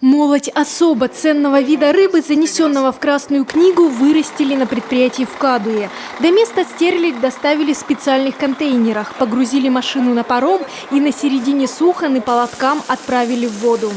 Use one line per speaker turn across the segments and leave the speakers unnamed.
Молоть особо ценного вида рыбы, занесенного в Красную книгу, вырастили на предприятии в Кадуе. До места стерлядь доставили в специальных контейнерах, погрузили машину на паром и на середине Сухан и по лоткам отправили в воду.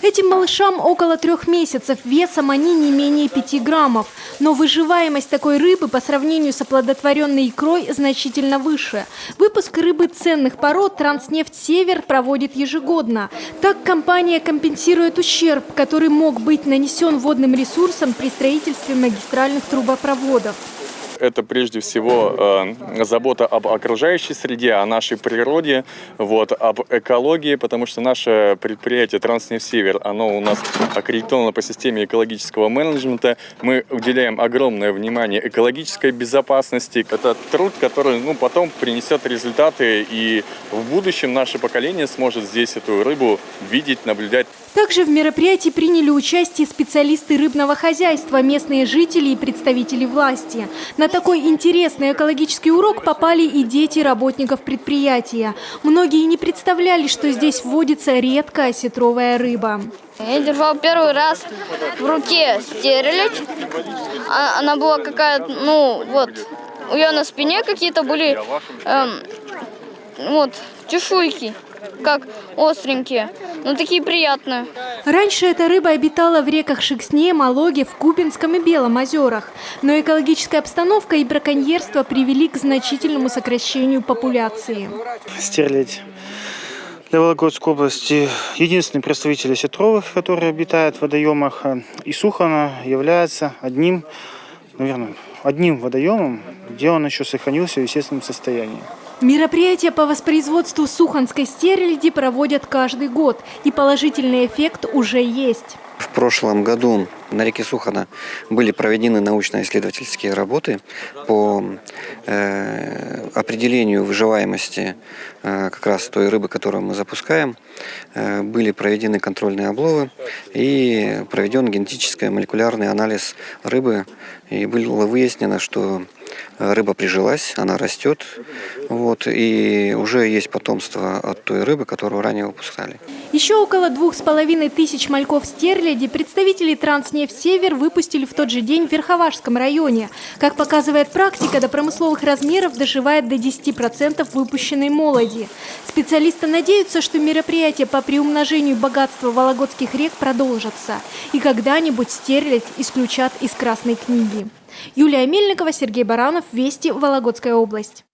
Этим малышам около 3 месяцев, весом они не менее 5 граммов. Но выживаемость такой рыбы по сравнению с оплодотворенной икрой значительно выше. Выпуск рыбы ценных пород Транснефть Север проводит ежегодно. Так компания компенсирует ущерб, который мог быть нанесен водным ресурсом при строительстве магистральных трубопроводов.
Это прежде всего забота об окружающей среде, о нашей природе, об экологии, потому что наше предприятие «Транснефть Север», оно у нас аккредитовано по системе экологического менеджмента. Мы уделяем огромное внимание экологической безопасности. Это труд, который потом принесет результаты, и в будущем наше поколение сможет здесь эту рыбу видеть, наблюдать.
Также в мероприятии приняли участие специалисты рыбного хозяйства, местные жители и представители власти. На такой интересный экологический урок попали и дети работников предприятия. Многие не представляли, что здесь водится редкая осетровая рыба.
Я держал первый раз в руке стерлядь. Она была какая-то, у нее на спине какие-то были чешуйки, как остренькие, но такие приятные.
Раньше эта рыба обитала в реках Шексне, Малоге, в Купинском и Белом озерах. Но экологическая обстановка и браконьерство привели к значительному сокращению популяции.
Стерлядь для Вологодской области единственный представитель осетровых, который обитает в водоемах. И Сухана является одним водоемом, где он еще сохранился в естественном состоянии.
Мероприятия по воспроизводству суханской стерляди проводят каждый год, и положительный эффект уже есть.
В прошлом году на реке Сухана были проведены научно-исследовательские работы по определению выживаемости как раз той рыбы, которую мы запускаем. Были проведены контрольные обловы и проведен генетический молекулярный анализ рыбы. И было выяснено, что рыба прижилась, она растет, и уже есть потомство от той рыбы, которую ранее выпускали.
Еще около 2500 мальков стерляди представители Транснефть Север выпустили в тот же день в Верховашском районе. Как показывает практика, до промысловых размеров доживает до 10% выпущенной молоди. Специалисты надеются, что мероприятия по приумножению богатства вологодских рек продолжатся. И когда-нибудь стерлядь исключат из Красной книги. Юлия Мельникова, Сергей Баранов, Вести, Вологодская область.